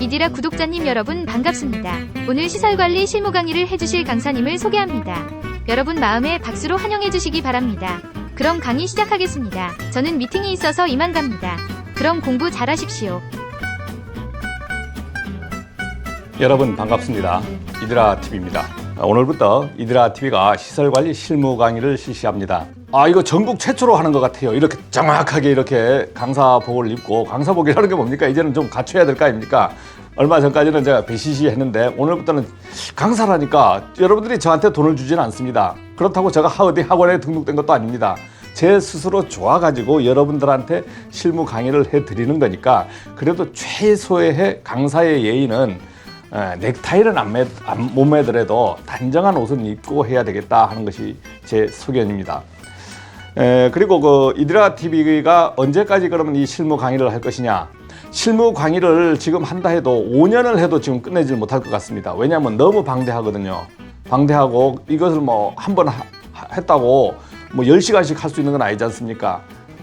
이디라 구독자님 여러분 반갑습니다. 오늘 시설관리 실무 강의를 해주실 강사님을 소개합니다. 여러분 마음에 박수로 환영해주시기 바랍니다. 그럼 강의 시작하겠습니다. 저는 미팅이 있어서 이만 갑니다. 그럼 공부 잘하십시오. 여러분 반갑습니다. 이디라 TV입니다. 오늘부터 이디라 TV가 시설관리 실무 강의를 실시합니다. 이거 전국 최초로 하는 것 같아요. 이렇게 정확하게 이렇게 강사복을 입고, 강사복이라는 게 뭡니까? 이제는 좀 갖춰야 될 거 아닙니까? 얼마 전까지는 제가 배시시 했는데 오늘부터는 강사라니까 여러분들이 저한테 돈을 주지는 않습니다. 그렇다고 제가 어디 학원에 등록된 것도 아닙니다. 제 스스로 좋아가지고 여러분들한테 실무 강의를 해드리는 거니까, 그래도 최소의 강사의 예의는 넥타이는 못 매더라도 단정한 옷은 입고 해야 되겠다 하는 것이 제 소견입니다. 그리고 그 이디라 TV가 언제까지 그러면 이 실무 강의를 할 것이냐? 실무 강의를 지금 한다 해도 5년을 해도 지금 끝내질 못할 것 같습니다. 왜냐하면 너무 방대하거든요. 방대하고 이것을 뭐 한 번 했다고 뭐 10시간씩 할 수 있는 건 아니지 않습니까?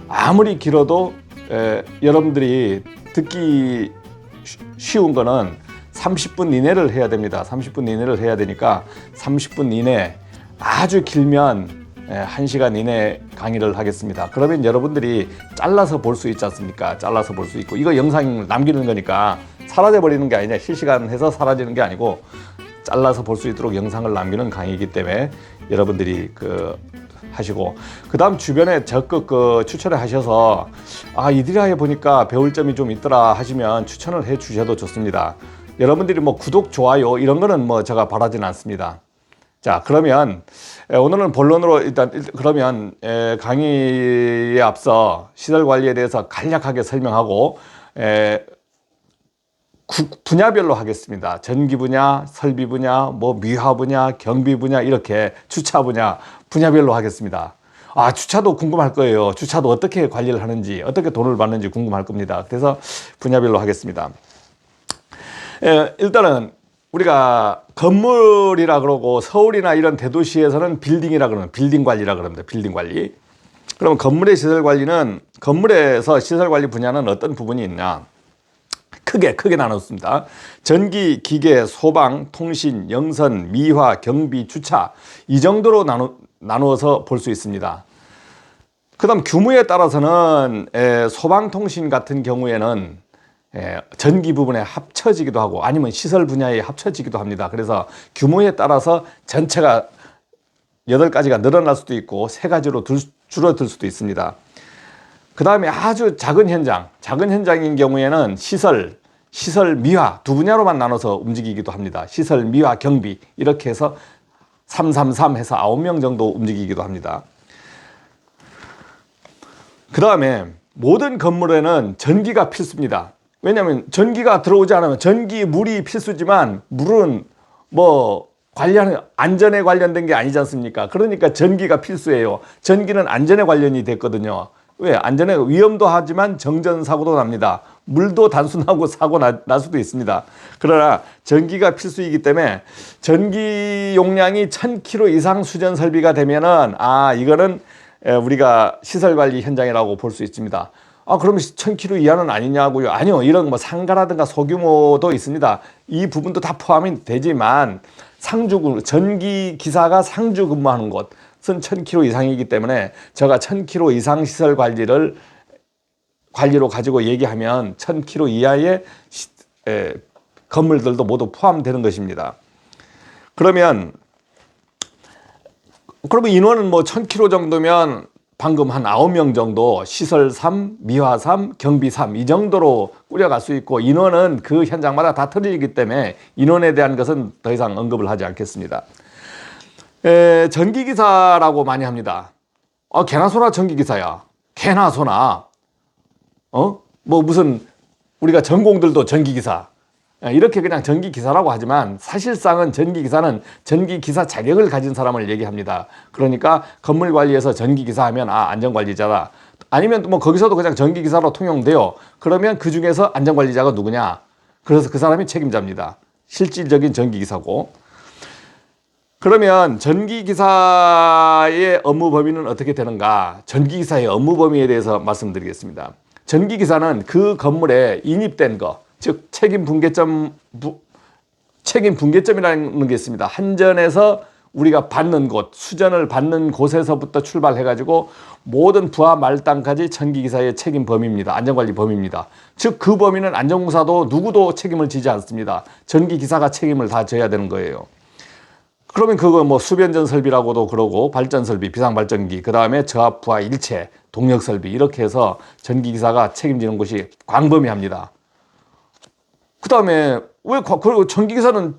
아무리 길어도 여러분들이 듣기 쉬운 거는 30분 이내를 해야 됩니다. 30분 이내를 해야 되니까 30분 이내, 아주 길면 1시간 이내 강의를 하겠습니다. 그러면 여러분들이 잘라서 볼 수 있지 않습니까? 잘라서 볼 수 있고, 이거 영상 남기는 거니까 사라져 버리는 게 아니냐, 실시간 해서 사라지는 게 아니고 잘라서 볼 수 있도록 영상을 남기는 강의이기 때문에 여러분들이 하시고, 그 다음 주변에 적극 추천을 하셔서 이디라에 보니까 배울 점이 좀 있더라 하시면 추천을 해 주셔도 좋습니다. 여러분들이 뭐 구독, 좋아요 이런 거는 뭐 제가 바라지는 않습니다. 자, 그러면 오늘은 본론으로 일단 그러면 강의에 앞서 시설 관리에 대해서 간략하게 설명하고 분야별로 하겠습니다. 전기 분야, 설비 분야, 뭐 미화 분야, 경비 분야, 이렇게 주차 분야별로 하겠습니다. 주차도 궁금할 거예요. 주차도 어떻게 관리를 하는지, 어떻게 돈을 받는지 궁금할 겁니다. 그래서 분야별로 하겠습니다. 일단은 우리가 건물이라 그러고, 서울이나 이런 대도시에서는 빌딩이라 그러면 빌딩 관리라 그럽니다. 빌딩 관리. 그러면 건물의 시설 관리는, 건물에서 시설 관리 분야는 어떤 부분이 있냐? 크게 나눴습니다. 전기, 기계, 소방, 통신, 영선, 미화, 경비, 주차, 이 정도로 나누어서 볼 수 있습니다. 그 다음 규모에 따라서는 소방통신 같은 경우에는 전기 부분에 합쳐지기도 하고, 아니면 시설 분야에 합쳐지기도 합니다. 그래서 규모에 따라서 전체가 8가지가 늘어날 수도 있고 3가지로 줄어들 수도 있습니다. 그 다음에 아주 작은 현장인 경우에는 시설, 미화 두 분야로만 나눠서 움직이기도 합니다. 시설, 미화, 경비 이렇게 해서 333 해서 9명 정도 움직이기도 합니다. 그 다음에 모든 건물에는 전기가 필수입니다. 왜냐하면 전기가 들어오지 않으면, 물이 필수지만 물은 뭐 관리하는 안전에 관련된 게 아니지 않습니까? 그러니까 전기가 필수예요. 전기는 안전에 관련이 됐거든요. 왜? 안전에 위험도 하지만 정전사고도 납니다. 물도 단순하고 사고 날 수도 있습니다. 그러나 전기가 필수이기 때문에 전기 용량이 1000kW 이상 수전 설비가 되면은 이거는 우리가 시설관리 현장이라고 볼 수 있습니다. 그러면 1000kW 이하는 아니냐고요? 아니요. 이런 뭐 상가라든가 소규모도 있습니다. 이 부분도 다 포함이 되지만 전기 기사가 상주 근무하는 곳은 1000kW 이상이기 때문에 제가 1000kW 이상 시설 관리로 가지고 얘기하면 1000kW 이하의 건물들도 모두 포함되는 것입니다. 그러면 인원은 뭐 1000kW 정도면 방금 한 9명 정도, 시설 3, 미화 3, 경비 3 이 정도로 꾸려갈 수 있고, 인원은 그 현장마다 다 틀리기 때문에 인원에 대한 것은 더 이상 언급을 하지 않겠습니다. 전기기사라고 많이 합니다. 개나 소나 전기기사야. 개나 소나. 뭐 무슨 우리가 전공들도 전기기사. 이렇게 그냥 전기기사라고 하지만 사실상은 전기기사는 전기기사 자격을 가진 사람을 얘기합니다. 그러니까 건물관리에서 전기기사 하면 안전관리자다. 아니면 뭐 거기서도 그냥 전기기사로 통용돼요. 그러면 그 중에서 안전관리자가 누구냐? 그래서 그 사람이 책임자입니다. 실질적인 전기기사고. 그러면 전기기사의 업무 범위는 어떻게 되는가? 전기기사의 업무 범위에 대해서 말씀드리겠습니다. 전기기사는 그 건물에 인입된 거, 즉 책임 분계점이라는 게 있습니다. 한전에서 우리가 받는 곳, 수전을 받는 곳에서부터 출발해가지고 모든 부하 말단까지 전기기사의 책임 범위입니다. 안전관리 범위입니다. 즉 그 범위는 안전공사도 누구도 책임을 지지 않습니다. 전기기사가 책임을 다 져야 되는 거예요. 그러면 그거 뭐 수변전 설비라고도 그러고 발전 설비, 비상발전기, 그 다음에 저압 부하 일체, 동력 설비 이렇게 해서 전기기사가 책임지는 곳이 광범위합니다. 그 다음에 그리고 전기기사는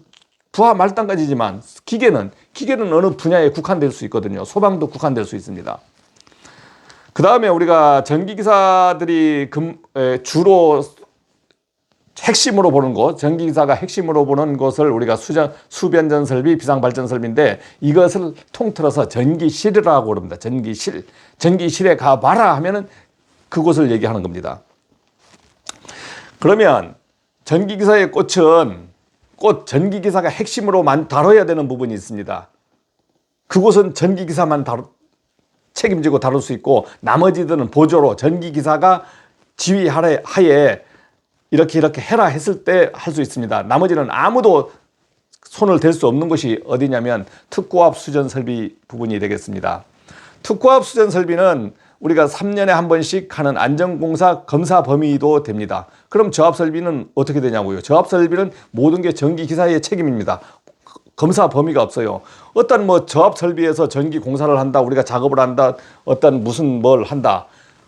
부하 말단까지지만 기계는 어느 분야에 국한될 수 있거든요. 소방도 국한될 수 있습니다. 그 다음에 우리가 전기기사들이 주로 핵심으로 보는 곳, 전기기사가 핵심으로 보는 곳을 우리가 수변전 설비, 비상발전 설비인데 이것을 통틀어서 전기실이라고 그럽니다. 전기실에 가봐라 하면은 그곳을 얘기하는 겁니다. 그러면 전기기사의 꽃은 전기기사가 핵심으로 다뤄야 되는 부분이 있습니다. 그곳은 전기기사만 책임지고 다룰 수 있고 나머지들은 보조로 전기기사가 지휘하에 이렇게 해라 했을 때 할 수 있습니다. 나머지는 아무도 손을 댈 수 없는 곳이 어디냐면 특고압 수전 설비 부분이 되겠습니다. 특고압 수전 설비는 우리가 3년에 한 번씩 하는 안전공사 검사 범위도 됩니다. 그럼 저압 설비는 어떻게 되냐고요? 저압 설비는 모든 게 전기기사의 책임입니다. 검사 범위가 없어요. 어떤 저압 설비에서 전기 공사를 한다, 우리가 작업을 한다, 어떤 무슨 뭘 한다.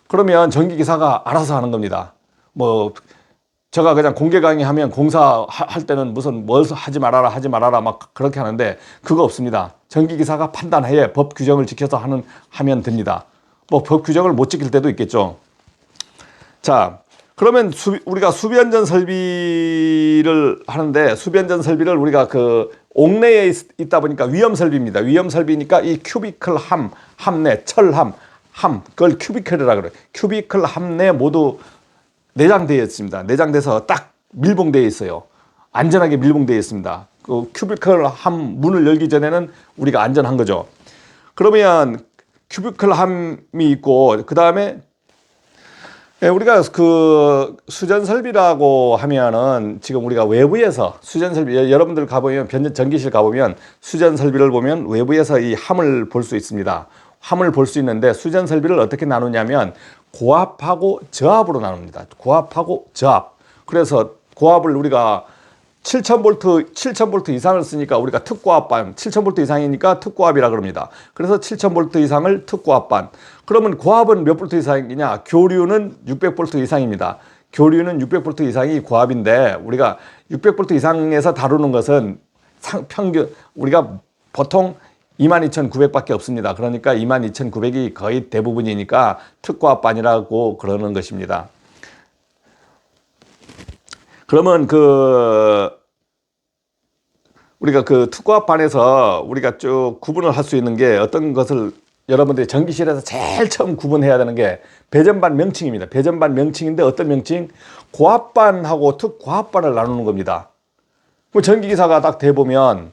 그러면 전기기사가 알아서 하는 겁니다. 제가 그냥 공개 강의하면 공사할 때는 무슨 뭘 하지 말아라 막 그렇게 하는데 그거 없습니다. 전기기사가 판단해 법 규정을 지켜서 하면 됩니다. 법 규정을 못 지킬 때도 있겠죠. 자, 그러면 우리가 수변전 설비를 하는데 수변전 설비를 우리가 옥내에 있다 보니까 위험 설비입니다. 위험 설비니까 이 큐비클 함내, 철함, 그걸 큐비클이라 그래요. 큐비클 함내 모두 내장되어 있습니다. 내장돼서 딱 밀봉되어 있어요. 안전하게 밀봉되어 있습니다. 그 큐비클 함 문을 열기 전에는 우리가 안전한 거죠. 그러면 큐비클 함이 있고 그 다음에 우리가 수전 설비라고 하면은 지금 우리가 외부에서 수전 설비 여러분들 가보면 전기실 가보면 수전 설비를 보면 외부에서 이 함을 볼 수 있습니다. 함을 볼 수 있는데 수전 설비를 어떻게 나누냐면 고압하고 저압으로 나눕니다. 고압하고 저압. 그래서 고압을 우리가 7000V 이상을 쓰니까 우리가 특고압반, 7000V 이상이니까 특고압이라 그럽니다. 그래서 7000V 이상을 특고압반. 그러면 고압은 몇 볼트 이상이냐? 교류는 600V 이상입니다. 교류는 600V 이상이 고압인데 우리가 600V 이상에서 다루는 것은 평균 우리가 보통 22,900밖에 없습니다. 그러니까 22,900이 거의 대부분이니까 특고압반이라고 그러는 것입니다. 그러면 우리가 특고압반에서 우리가 쭉 구분을 할 수 있는 게 어떤 것을 여러분들이 전기실에서 제일 처음 구분해야 되는 게 배전반 명칭입니다. 배전반 명칭인데 어떤 명칭? 고압반하고 특고압반을 나누는 겁니다. 그럼 전기기사가 딱 대보면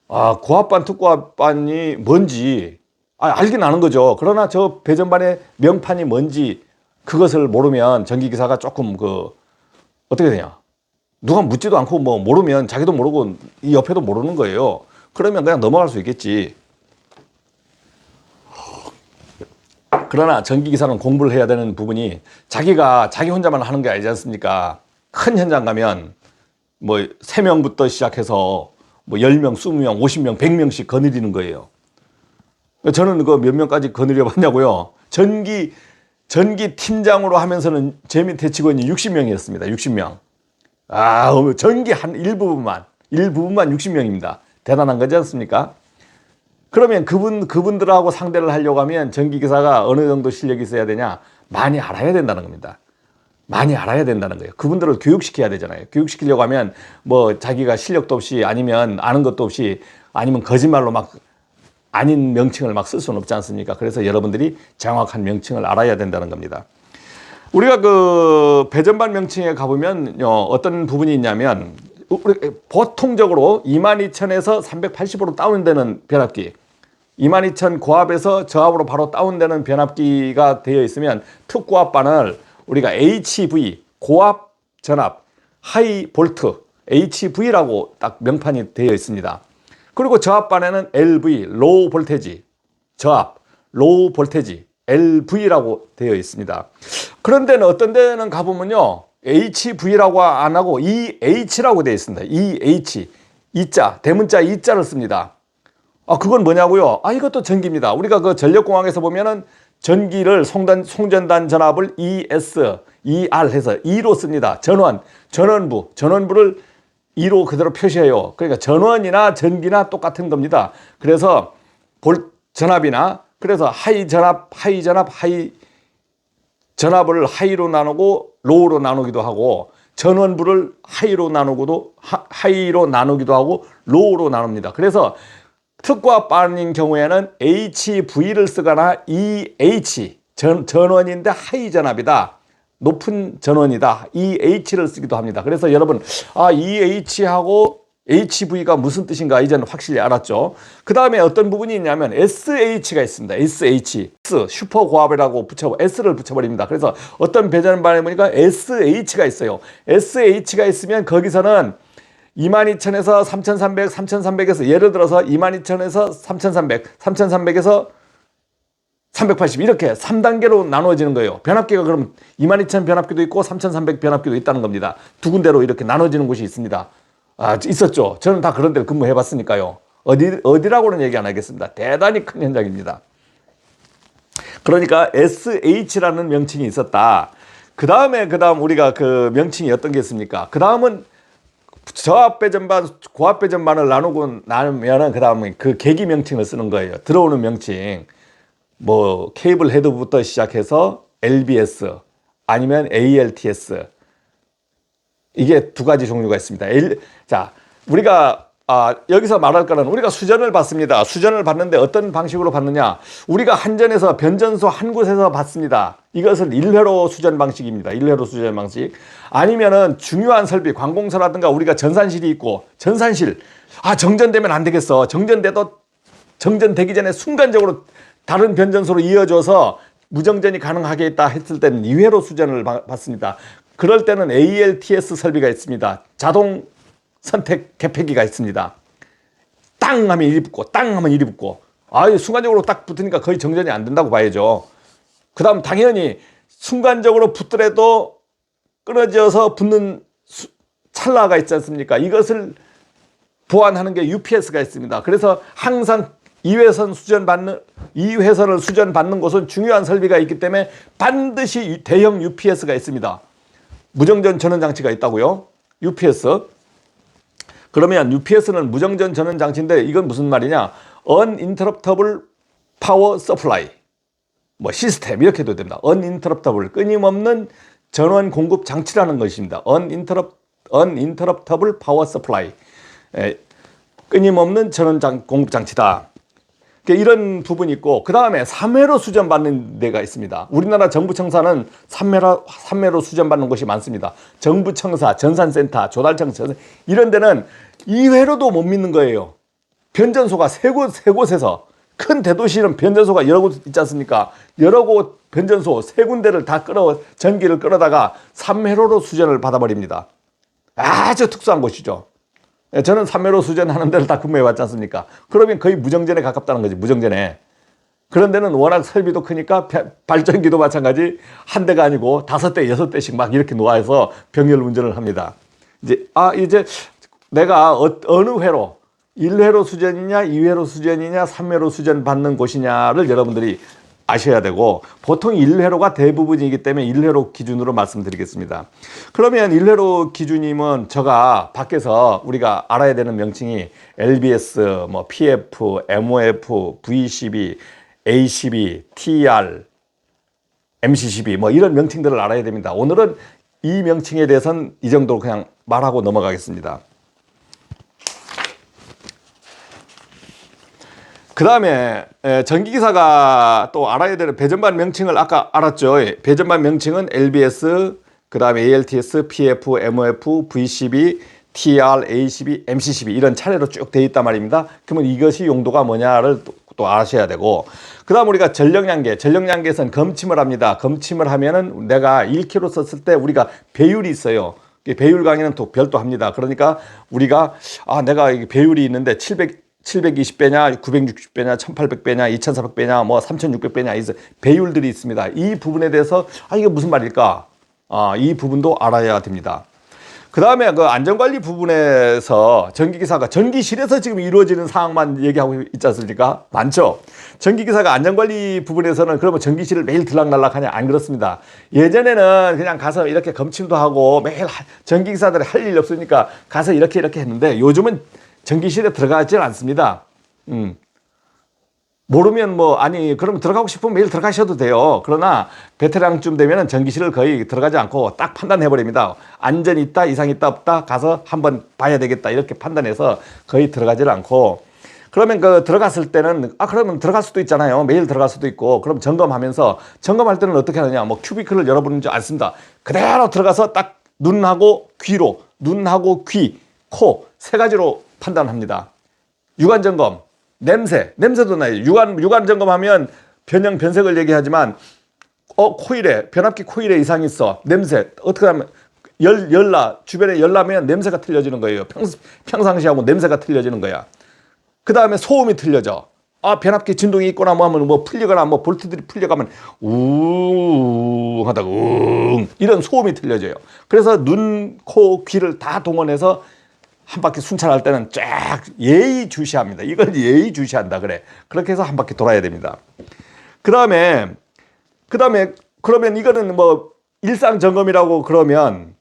고압반, 특고압반이 뭔지 알긴 아는 거죠. 그러나 저 배전반의 명판이 뭔지 그것을 모르면 전기기사가 조금 어떻게 되냐? 누가 묻지도 않고 모르면 자기도 모르고 이 옆에도 모르는 거예요. 그러면 그냥 넘어갈 수 있겠지. 그러나 전기기사는 공부를 해야 되는 부분이 자기 혼자만 하는 게 아니지 않습니까? 큰 현장 가면 3명부터 시작해서 10명, 20명, 50명, 100명씩 거느리는 거예요. 저는 몇 명까지 거느려 봤냐고요. 전기 팀장으로 하면서는 제 밑에 직원이 60명이었습니다. 60명. 전기 일부분만 60명입니다. 대단한 거지 않습니까? 그러면 그분들하고 상대를 하려고 하면 전기기사가 어느 정도 실력이 있어야 되냐? 많이 알아야 된다는 겁니다. 많이 알아야 된다는 거예요. 그분들을 교육시켜야 되잖아요. 교육시키려고 하면 자기가 실력도 없이 아니면 아는 것도 없이 아니면 거짓말로 아닌 명칭을 쓸 수는 없지 않습니까? 그래서 여러분들이 정확한 명칭을 알아야 된다는 겁니다. 우리가 배전반 명칭에 가보면 어떤 부분이 있냐면 보통적으로 22,000에서 380으로 다운되는 변압기 22,000 고압에서 저압으로 바로 다운되는 변압기가 되어 있으면 특고압반을 우리가 HV 고압 전압 하이 볼트 HV라고 딱 명판이 되어 있습니다. 그리고 저압반에는 LV 로우 볼테지 저압 로우 볼테지 LV라고 되어 있습니다. 그런 데는 어떤 데는 가보면요 HV라고 안 하고 EH라고 되어 있습니다. EH 이자 대문자 이자를 씁니다. 그건 뭐냐고요? 이것도 전기입니다. 우리가 그 전력공학에서 보면은 전기를 송전단 전압을 ES, ER 해서 E로 씁니다. 전원부를 E로 그대로 표시해요. 그러니까 전원이나 전기나 똑같은 겁니다. 그래서 전압이나 그래서 하이 전압을 하이로 나누고 로우로 나누기도 하고 전원부를 하이로 나누기도 하고 로우로 나눕니다. 그래서 특과반인 경우에는 HV를 쓰거나 EH 전원인데 하이 전압이다. 높은 전원이다. EH를 쓰기도 합니다. 그래서 여러분 EH하고 HV가 무슨 뜻인가 이제는 확실히 알았죠. 그 다음에 어떤 부분이 있냐면 SH가 있습니다. SH 슈퍼고압이라고 S를 붙여버립니다. 그래서 어떤 배전반에 보니까 SH가 있어요. SH가 있으면 거기서는 22,000에서 3,300, 3,300에서 예를 들어서 22,000에서 3,300, 3,300에서 380 이렇게 3단계로 나누어지는 거예요. 변압기가 그럼 22,000 변압기도 있고 3,300 변압기도 있다는 겁니다. 두 군데로 이렇게 나눠지는 곳이 있습니다. 있었죠. 저는 다 그런 데를 근무해 봤으니까요. 어디라고는 얘기 안 하겠습니다. 대단히 큰 현장입니다. 그러니까 SH라는 명칭이 있었다. 그 다음 우리가 그 명칭이 어떤 게 있습니까? 그 다음은 저압 배전반, 고압 배전반을 나누면은 그 다음에 그 계기 명칭을 쓰는 거예요. 들어오는 명칭. 뭐 케이블 헤드부터 시작해서 LBS 아니면 ALTS 이게 두 가지 종류가 있습니다. 자, 우리가 여기서 말할 거는 우리가 수전을 받습니다. 수전을 받는데 어떤 방식으로 받느냐? 우리가 한전에서 변전소 한 곳에서 받습니다. 이것을 1회로 수전 방식입니다. 1회로 수전 방식. 아니면은 중요한 설비, 관공서라든가 우리가 전산실이 있고 전산실 정전되면 안 되겠어. 정전되기 전에 순간적으로 다른 변전소로 이어져서 무정전이 가능하게 있다 했을 때는 2회로 수전을 받습니다. 그럴 때는 ALTS 설비가 있습니다. 자동 선택 개폐기가 있습니다. 땅 하면 이리 붙고 땅 하면 이리 붙고 순간적으로 딱 붙으니까 거의 정전이 안 된다고 봐야죠. 그 다음 당연히 순간적으로 붙더라도 끊어져서 붙는 찰나가 있지 않습니까? 이것을 보완하는 게 UPS가 있습니다. 그래서 항상 2회선을 수전 받는 곳은 중요한 설비가 있기 때문에 반드시 대형 UPS가 있습니다. 무정전 전원 장치가 있다고요? UPS. 그러면 UPS는 무정전 전원 장치인데 이건 무슨 말이냐? Uninterruptible Power Supply. 뭐 시스템 이렇게 해도 됩니다. Uninterruptible 끊임없는 전원 공급 장치라는 것입니다. Uninterruptible Power Supply. 끊임없는 전원 공급 장치다. 이런 부분이 있고 그 다음에 3회로 수전받는 데가 있습니다. 우리나라 정부청사는 3회로 수전받는 곳이 많습니다. 정부청사, 전산센터, 조달청사 이런 데는 2회로도 못 믿는 거예요. 변전소가 세 곳에서 큰 대도시는 변전소가 여러 곳 있지 않습니까? 여러 곳 변전소 세 군데를 다 전기를 끌어다가 3회로로 수전을 받아버립니다. 아주 특수한 곳이죠. 저는 3회로 수전하는 데를 다 근무해 왔지 않습니까? 그러면 거의 무정전에 가깝다는 거지, 무정전에. 그런 데는 워낙 설비도 크니까 발전기도 마찬가지 한 대가 아니고 5대, 6대씩 막 이렇게 놓아서 병렬 운전을 합니다. 이제 내가 어느 회로, 1회로 수전이냐, 2회로 수전이냐, 3회로 수전 받는 곳이냐를 여러분들이 아셔야 되고 보통 1회로가 대부분이기 때문에 1회로 기준으로 말씀드리겠습니다. 그러면 1회로 기준이면 제가 밖에서 우리가 알아야 되는 명칭이 LBS, 뭐 PF, MOF, V12, A12, TR, MC12 뭐 이런 명칭들을 알아야 됩니다. 오늘은 이 명칭에 대해서는 이 정도로 그냥 말하고 넘어가겠습니다. 그 다음에 전기기사가 또 알아야 되는 배전반 명칭을 아까 알았죠. 배전반 명칭은 LBS, 그 다음에 ALTS, PF, MOF, V12, TR, A12, MC12 이런 차례로 쭉 되어 있단 말입니다. 그러면 이것이 용도가 뭐냐를 또 아셔야 되고 그 다음 우리가 전력량계에서는 검침을 합니다. 검침을 하면은 내가 1kg 썼을 때 우리가 배율이 있어요. 배율 강의는 또 별도 합니다. 그러니까 우리가 내가 배율이 있는데 720배냐, 960배냐, 1800배냐, 2400배냐, 뭐 3600배냐 있어 배율들이 있습니다. 이 부분에 대해서 이게 무슨 말일까? 이 부분도 알아야 됩니다. 그 다음에 그 안전관리 부분에서 전기기사가 전기실에서 지금 이루어지는 상황만 얘기하고 있지 않습니까? 많죠? 전기기사가 안전관리 부분에서는 그러면 전기실을 매일 들락날락 하냐? 안 그렇습니다. 예전에는 그냥 가서 이렇게 검침도 하고 매일 전기기사들이 할 일이 없으니까 가서 이렇게 했는데 요즘은 전기실에 들어가질 않습니다. 모르면 그러면 들어가고 싶으면 매일 들어가셔도 돼요. 그러나 베테랑쯤 되면은 전기실을 거의 들어가지 않고 딱 판단해버립니다. 안전이 있다, 이상이 있다, 없다, 가서 한번 봐야 되겠다, 이렇게 판단해서 거의 들어가질 않고, 그러면 들어갔을 때는, 그러면 들어갈 수도 있잖아요. 매일 들어갈 수도 있고, 그럼 점검하면서, 점검할 때는 어떻게 하느냐, 큐비클을 열어보는지 않습니다. 그대로 들어가서 딱 눈하고 귀로, 눈하고 귀, 코, 세 가지로 판단합니다. 유관 점검. 냄새도 나요. 유관 점검하면 변형, 변색을 얘기하지만, 변압기 코일에 이상이 있어. 냄새. 어떻게 하면, 주변에 열나면 냄새가 틀려지는 거예요. 평상시하고 냄새가 틀려지는 거야. 그 다음에 소음이 틀려져. 변압기 진동이 있거나 하면 풀리거나 볼트들이 풀려가면, 하다가, 이런 소음이 틀려져요. 그래서 눈, 코, 귀를 다 동원해서 한 바퀴 순찰할 때는 쫙 예의주시합니다. 이건 예의주시한다 그래. 그렇게 해서 한 바퀴 돌아야 됩니다. 그 다음에 그러면 이거는 일상 점검이라고 그러면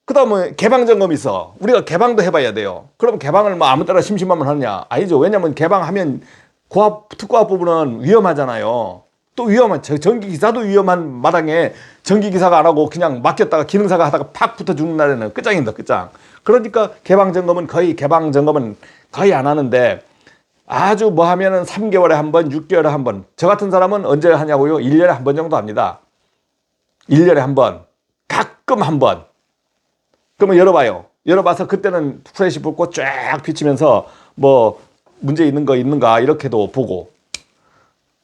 그 다음에 개방 점검이 있어. 우리가 개방도 해봐야 돼요. 그럼 개방을 아무 때나 심심하면 하느냐? 아니죠. 왜냐면 개방하면 특고압 부분은 위험하잖아요. 또 전기기사도 위험한 마당에 전기기사가 안 하고 그냥 맡겼다가 기능사가 하다가 팍 붙어 죽는 날에는 끝장입니다. 끝장. 그러니까 개방 점검은 거의 안 하는데 아주 하면은 3개월에 한 번, 6개월에 한 번. 저 같은 사람은 언제 하냐고요? 1년에 한 번 정도 합니다. 1년에 한 번. 가끔 한 번. 그러면 열어봐요. 열어봐서 그때는 프레시 붓고 쫙 비치면서 문제 있는가 이렇게도 보고.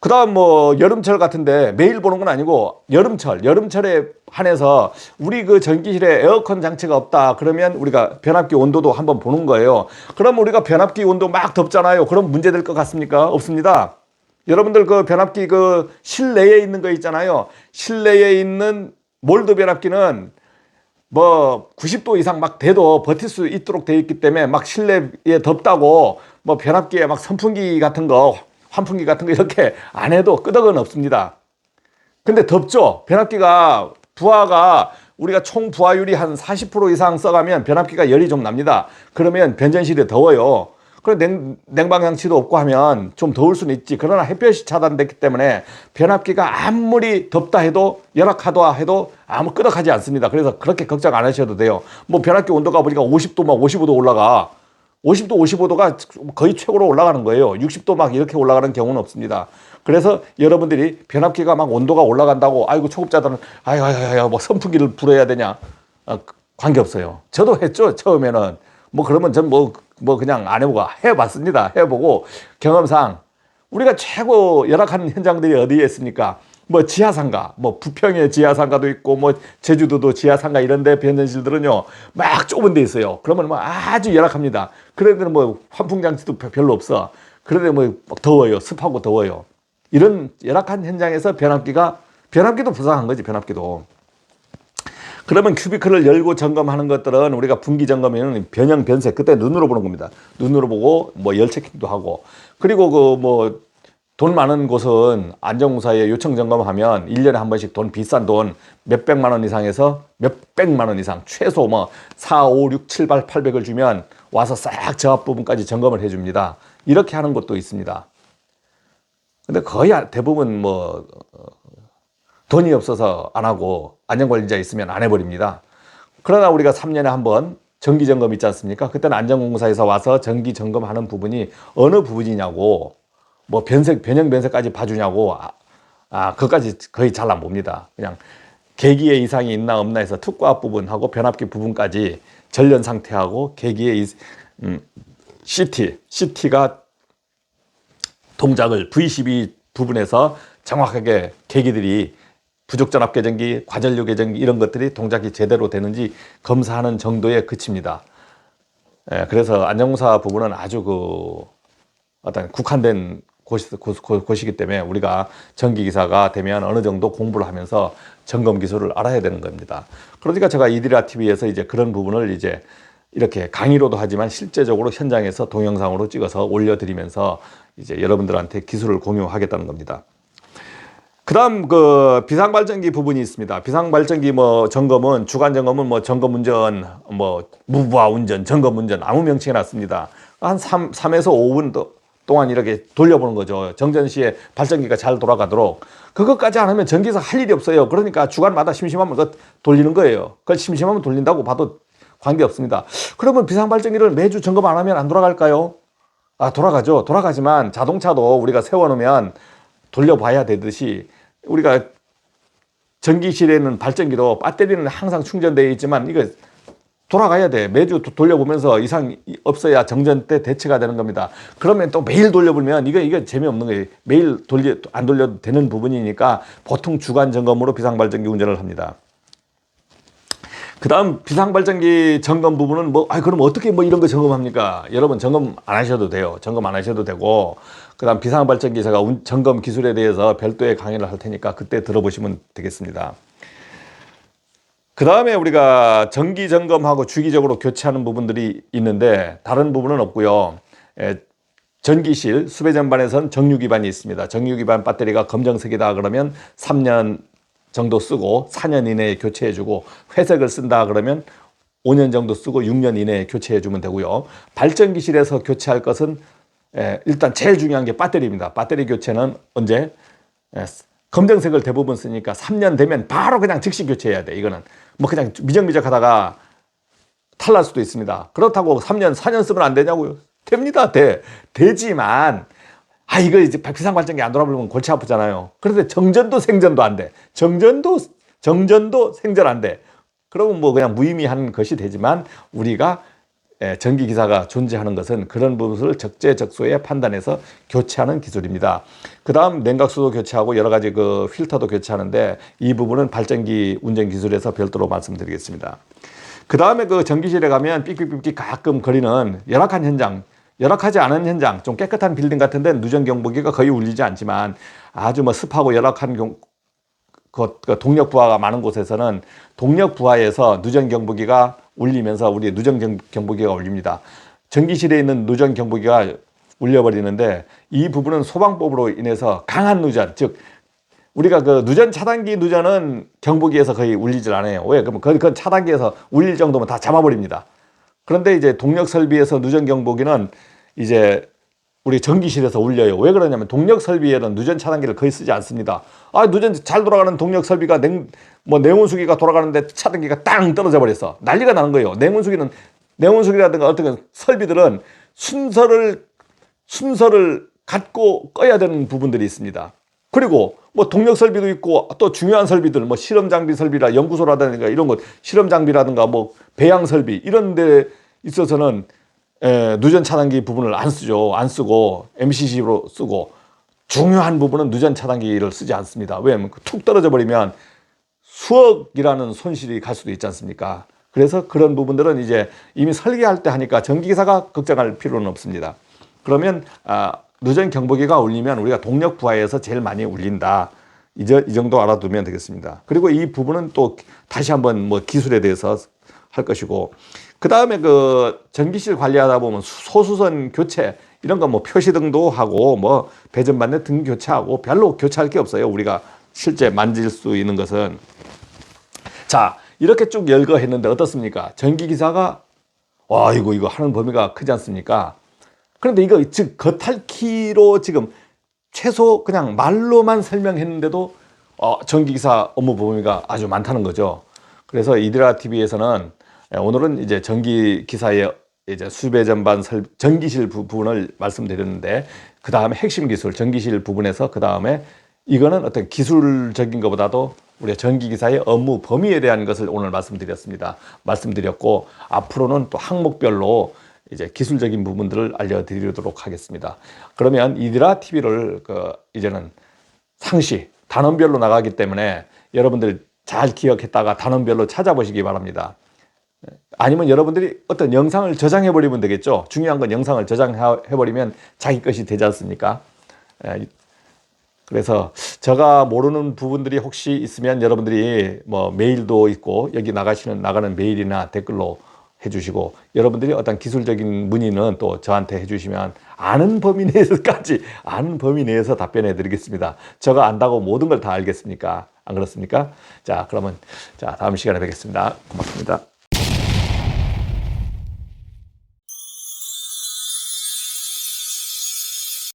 그 다음 여름철 같은데 매일 보는 건 아니고 여름철에 한해서 우리 전기실에 에어컨 장치가 없다 그러면 우리가 변압기 온도도 한번 보는 거예요. 그럼 우리가 변압기 온도 막 덥잖아요. 그럼 문제 될 것 같습니까? 없습니다. 여러분들 변압기 실내에 있는 거 있잖아요. 실내에 있는 몰드 변압기는 90도 이상 막 돼도 버틸 수 있도록 돼 있기 때문에 실내에 덥다고 변압기에 선풍기 같은 거 환풍기 같은 거 이렇게 안 해도 끄덕은 없습니다. 근데 덥죠? 변압기가 부하가 우리가 총 부하율이 한 40% 이상 써가면 변압기가 열이 좀 납니다. 그러면 변전실이 더워요. 그럼 냉방장치도 없고 하면 좀 더울 수는 있지. 그러나 햇볕이 차단됐기 때문에 변압기가 아무리 덥다 해도 열악하다 해도 아무 끄덕하지 않습니다. 그래서 그렇게 걱정 안 하셔도 돼요. 변압기 온도가 보니까 50도 55도 올라가. 50도, 55도가 거의 최고로 올라가는 거예요. 60도 이렇게 올라가는 경우는 없습니다. 그래서 여러분들이 변압기가 온도가 올라간다고, 아이고, 초급자들은, 선풍기를 불어야 되냐. 관계없어요. 저도 했죠, 처음에는. 그러면 전 그냥 안 해보고, 해봤습니다. 해보고, 경험상, 우리가 최고 열악한 현장들이 어디에 있습니까? 지하상가, 부평에 지하상가도 있고, 제주도도 지하상가 이런 데 변전실들은요, 막 좁은 데 있어요. 그러면 아주 열악합니다. 그런 데는 환풍장치도 별로 없어. 그런데 더워요. 습하고 더워요. 이런 열악한 현장에서 변압기도 불쌍한 거지, 변압기도. 그러면 큐비클을 열고 점검하는 것들은 우리가 분기 점검에는 변형, 변색, 그때 눈으로 보는 겁니다. 눈으로 보고, 열 체킹도 하고. 그리고 돈 많은 곳은 안전공사에 요청 점검하면 1년에 한 번씩 비싼 돈 몇백만 원 이상에서 몇백만 원 이상 최소 4, 5, 6, 7, 800을 주면 와서 싹 저압 부분까지 점검을 해줍니다. 이렇게 하는 곳도 있습니다. 근데 거의 대부분 돈이 없어서 안 하고 안전관리자 있으면 안 해버립니다. 그러나 우리가 3년에 한 번 정기 점검 있지 않습니까? 그때는 안전공사에서 와서 정기 점검하는 부분이 어느 부분이냐고 변형 변색까지 봐주냐고, 그것까지 거의 잘 안 봅니다. 그냥 계기에 이상이 있나 없나 해서 특고압 부분하고 변압기 부분까지 전련 상태하고 계기에 CT가 동작을 V12 부분에서 정확하게 계기들이 부족전압 계정기, 과전류 계정기 이런 것들이 동작이 제대로 되는지 검사하는 정도에 그칩니다. 그래서 안전공사 부분은 아주 어떤 국한된 곳이기 때문에 우리가 전기기사가 되면 어느 정도 공부를 하면서 점검 기술을 알아야 되는 겁니다. 그러니까 제가 이디라 TV에서 이제 그런 부분을 이제 이렇게 강의로도 하지만 실제적으로 현장에서 동영상으로 찍어서 올려드리면서 이제 여러분들한테 기술을 공유하겠다는 겁니다. 그다음 비상발전기 부분이 있습니다. 비상발전기 점검은 주간 점검은 점검 운전, 무부하 운전, 점검 운전 아무 명칭이 났습니다. 한 3에서 5분 동안 이렇게 돌려보는 거죠. 정전 시에 발전기가 잘 돌아가도록. 그것까지 안 하면 전기에서 할 일이 없어요. 그러니까 주간마다 심심하면 돌리는 거예요. 그걸 심심하면 돌린다고 봐도 관계없습니다. 그러면 비상발전기를 매주 점검 안 하면 안 돌아갈까요? 돌아가죠. 돌아가지만 자동차도 우리가 세워놓으면 돌려봐야 되듯이 우리가 전기실에는 발전기도 배터리는 항상 충전되어 있지만 이거 돌아가야 돼. 매주 돌려보면서 이상 없어야 정전 때 대체가 되는 겁니다. 그러면 또 매일 돌려보면 이거 재미없는 거예요. 매일 안 돌려도 되는 부분이니까 보통 주간 점검으로 비상발전기 운전을 합니다. 그 다음 비상발전기 점검 부분은 그럼 어떻게 이런 거 점검합니까? 여러분 점검 안 하셔도 돼요. 점검 안 하셔도 되고, 그 다음 비상발전기 제가 점검 기술에 대해서 별도의 강의를 할 테니까 그때 들어보시면 되겠습니다. 그 다음에 우리가 정기 점검하고 주기적으로 교체하는 부분들이 있는데 다른 부분은 없고요. 전기실 수배 전반에선 정유기반이 있습니다. 정유기반 배터리가 검정색이다 그러면 3년 정도 쓰고 4년 이내에 교체해주고, 회색을 쓴다 그러면 5년 정도 쓰고 6년 이내에 교체해주면 되고요. 발전기실에서 교체할 것은 일단 제일 중요한 게 배터리입니다. 배터리 교체는 언제? 검정색을 대부분 쓰니까 3년 되면 바로 그냥 즉시 교체해야 돼. 이거는 그냥 미적미적 하다가 탈날 수도 있습니다. 그렇다고 3년, 4년 쓰면 안 되냐고요? 됩니다. 되지만 이거 이제 비상발전기 안 돌아버리면 골치 아프잖아요. 그런데 정전도 생전도 안 돼. 정전도 생전 안 돼. 그러면 그냥 무의미한 것이 되지만 우리가 전기기사가 존재하는 것은 그런 부분을 적재적소에 판단해서 교체하는 기술입니다. 그 다음 냉각수도 교체하고 여러 가지 필터도 교체하는데 이 부분은 발전기 운전 기술에서 별도로 말씀드리겠습니다. 그 다음에 전기실에 가면 삑삑삑 가끔 거리는 열악하지 않은 현장, 좀 깨끗한 빌딩 같은 데는 누전 경보기가 거의 울리지 않지만 아주 습하고 열악한 동력 부하가 많은 곳에서는 동력 부하에서 누전 경보기가 울리면서 우리 누전 경보기가 울립니다. 전기실에 있는 누전 경보기가 울려버리는데 이 부분은 소방법으로 인해서 강한 누전, 즉 우리가 누전 차단기 누전은 경보기에서 거의 울리질 않아요. 왜? 그건 차단기에서 울릴 정도면 다 잡아버립니다. 그런데 이제 동력 설비에서 누전 경보기는 이제 우리 전기실에서 울려요. 왜 그러냐면 동력 설비에는 누전 차단기를 거의 쓰지 않습니다. 누전 잘 돌아가는 동력 설비가 냉온수기가 돌아가는데 차단기가 땅 떨어져 버렸어. 난리가 나는 거예요. 냉온수기라든가 어떤 설비들은 순서를 갖고 꺼야 되는 부분들이 있습니다. 그리고 동력 설비도 있고 또 중요한 설비들 실험 장비 설비라 연구소라든가 이런 것 실험 장비라든가 배양 설비 이런 데 있어서는 누전 차단기 부분을 안 쓰고 MCC로 쓰고, 중요한 부분은 누전 차단기를 쓰지 않습니다. 왜냐하면 툭 떨어져 버리면 수억이라는 손실이 갈 수도 있지 않습니까? 그래서 그런 부분들은 이제 이미 설계할 때 하니까 전기기사가 걱정할 필요는 없습니다. 그러면 누전 경보기가 울리면 우리가 동력 부하에서 제일 많이 울린다. 이 정도 알아두면 되겠습니다. 그리고 이 부분은 또 다시 한번 기술에 대해서 할 것이고, 그 다음에 전기실 관리하다 보면 소수선 교체 이런 거 표시등도 하고 배전반대 등 교체하고 별로 교체할 게 없어요. 우리가 실제 만질 수 있는 것은. 자, 이렇게 쭉 열거했는데 어떻습니까? 전기기사가 이거 하는 범위가 크지 않습니까? 그런데 이거 즉 겉핥기로 지금 최소 그냥 말로만 설명했는데도 전기기사 업무 범위가 아주 많다는 거죠. 그래서 이디라 TV에서는 오늘은 이제 전기기사의 이제 수배 전반 전기실 부분을 말씀드렸는데, 그 다음에 핵심 기술 전기실 부분에서 그 다음에 이거는 어떤 기술적인 것보다도 우리 전기기사의 업무 범위에 대한 것을 오늘 말씀드렸고, 앞으로는 또 항목별로 이제 기술적인 부분들을 알려드리도록 하겠습니다. 그러면 이디라 TV를 이제는 상시 단원별로 나가기 때문에 여러분들 잘 기억했다가 단원별로 찾아보시기 바랍니다. 아니면 여러분들이 어떤 영상을 저장해 버리면 되겠죠. 중요한 건 영상을 저장해 버리면 자기 것이 되지 않습니까? 그래서 제가 모르는 부분들이 혹시 있으면 여러분들이 뭐 메일도 있고 여기 나가는 메일이나 댓글로 해주시고, 여러분들이 어떤 기술적인 문의는 또 저한테 해주시면 아는 범위 내에서 답변해 드리겠습니다. 제가 안다고 모든 걸 다 알겠습니까? 안 그렇습니까? 자, 그러면 다음 시간에 뵙겠습니다. 고맙습니다.